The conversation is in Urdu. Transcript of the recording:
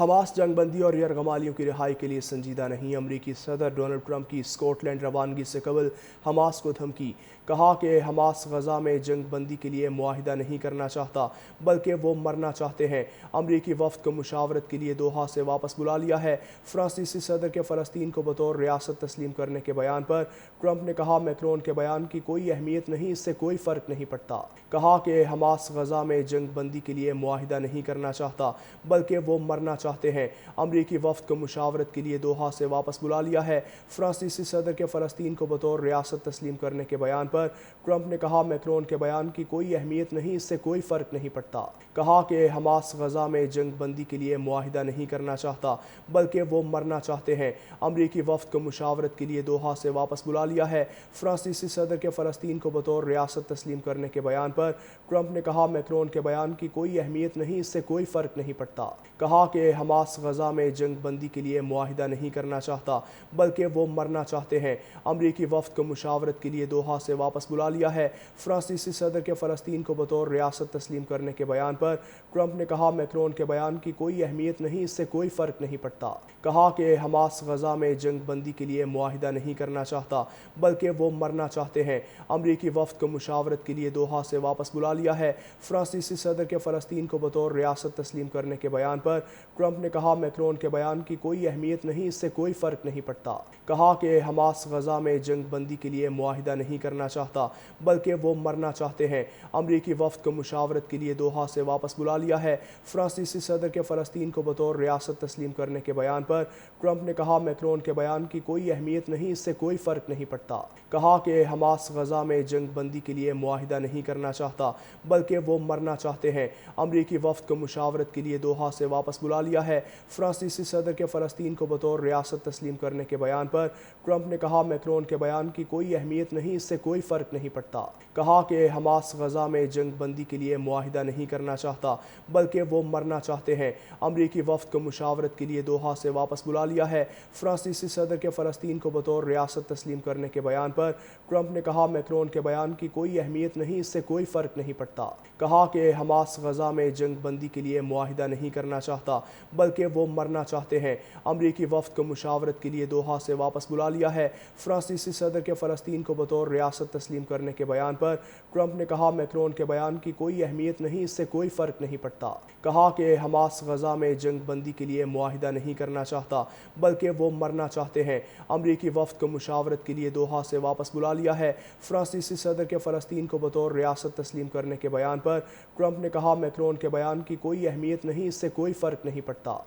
حماس جنگ بندی اور یرغمالیوں کی رہائی کے لیے سنجیدہ نہیں۔ امریکی صدر ڈونلڈ ٹرمپ کی اسکاٹ لینڈ روانگی سے قبل حماس کو دھمکی۔ کہا کہ حماس غزہ میں جنگ بندی کے لیے معاہدہ نہیں کرنا چاہتا بلکہ وہ مرنا چاہتے ہیں۔ امریکی وفد کو مشاورت کے لیے دوحہ سے واپس بلا لیا ہے۔ فرانسیسی صدر کے فلسطین کو بطور ریاست تسلیم کرنے کے بیان پر ٹرمپ نے کہا میکرون کے بیان کی کوئی اہمیت نہیں، اس سے کوئی فرق نہیں پڑتا۔ کہا کہ حماس غزہ میں جنگ بندی کے لیے معاہدہ نہیں کرنا چاہتا بلکہ وہ مرنا چاہتے ہیں۔ امریکی وفد کو مشاورت کے لیے دوحہ سے واپس بلا لیا ہے۔ فرانسیسی صدر کے فلسطین کو بطور ریاست تسلیم کرنے کے بیان پر ٹرمپ نے کہا میکرون کے بیان کی کوئی اہمیت نہیں، اس سے کوئی فرق نہیں پڑتا۔ کہا کہ حماس غزہ میں جنگ بندی کے لیے معاہدہ نہیں کرنا چاہتا بلکہ وہ مرنا چاہتے ہیں۔ امریکی وفد کو مشاورت کے لیے دوحہ سے واپس بلا لیا ہے۔ فرانسیسی صدر کے فلسطین کو بطور ریاست تسلیم کرنے کے بیان پر ٹرمپ نے کہا میکرون کے بیان کی کوئی اہمیت نہیں، اس سے کوئی فرق نہیں پڑتا۔ کہا کہ حماس غزہ میں جنگ بندی کے لیے معاہدہ نہیں کرنا چاہتا بلکہ وہ مرنا چاہتے ہیں۔ امریکی وفد کو مشاورت کے لیے دوحہ سے واپس بلا لیا ہے۔ فرانسیسی صدر کے فلسطین کو بطور ریاست تسلیم کرنے کے بیان پر ٹرمپ نے کہا میکرون کے بیان کی کوئی اہمیت نہیں، اس سے کوئی فرق نہیں پڑتا۔ کہا کہ حماس غزہ میں جنگ بندی کے لیے معاہدہ نہیں کرنا چاہتا بلکہ وہ مرنا چاہتے ہیں۔ امریکی وفد کو مشاورت کے لیے دوحہ سے واپس بلا لیا ہے۔ فرانسیسی صدر کے فلسطین کو بطور ریاست تسلیم کرنے کے بیان پر ٹرمپ نے کہا میکرون کے بیان کی کوئی اہمیت نہیں، اس سے کوئی فرق نہیں پڑتا۔ کہا کہ حماس غزہ میں جنگ بندی کے لیے معاہدہ نہیں کرنا چاہتا بلکہ وہ مرنا چاہتے ہیں۔ امریکی وفد کو مشاورت کے لیے دوحہ سے واپس بلا لیا ہے۔ فرانسیسی صدر کے فلسطین کو بطور ریاست تسلیم کرنے کے بیان پر ٹرمپ نے کہا میکرون کے بیان کی کوئی اہمیت نہیں، اس سے کوئی فرق نہیں پڑتا۔ کہا کہ حماس غزہ میں جنگ بندی کے لیے معاہدہ نہیں کرنا چاہتا بلکہ وہ مرنا چاہتے ہیں۔ امریکی وفد کو مشاورت کے لیے دوحہ سے واپس بلا لیا ہے۔ فرانسیسی صدر کے فلسطین کو بطور ریاست تسلیم کرنے کے بیان پر ٹرمپ نے کہا میکرون کے بیان کی کوئی اہمیت نہیں، اس سے کوئی فرق نہیں پڑتا۔ کہا کہ حماس غزہ میں جنگ بندی کے لیے معاہدہ نہیں کرنا چاہتا بلکہ وہ مرنا چاہتے ہیں۔ امریکی وفد کو مشاورت کے لیے دوحہ سے واپس بلا لیا ہے۔ فرانسیسی صدر کے فلسطین کو بطور ریاست تسلیم کرنے کے بیان پر ٹرمپ نے کہا میکرون کے بیان کی کوئی اہمیت نہیں، اس سے کوئی فرق نہیں پڑتا۔ کہا کہ حماس غزہ میں جنگ بندی کے لیے معاہدہ نہیں کرنا چاہتا بلکہ وہ مرنا چاہتے ہیں۔ امریکی وفد کو مشاورت کے لیے دوحہ سے واپس بلا لیا ہے۔ فرانسیسی صدر کے فلسطین کو بطور ریاست تسلیم کرنے کے بیان پر ٹرمپ نے کہا میکرون کے بیان کی کوئی اہمیت نہیں، اس سے کوئی فرق نہیں پڑتا۔ کہا کہ حماس غزہ میں جنگ بندی کے لیے معاہدہ نہیں کرنا چاہتا بلکہ وہ مرنا چاہتے ہیں۔ امریکی وفد کو مشاورت کے لیے دوحہ سے واپس بلا لیا ہے۔ فرانسیسی صدر کے فلسطین کو بطور ریاست تسلیم کرنے کے بیان پر ٹرمپ نے کہا میکرون کے بیان کی کوئی اہمیت نہیں، اس سے کوئی فرق نہیں پڑتا۔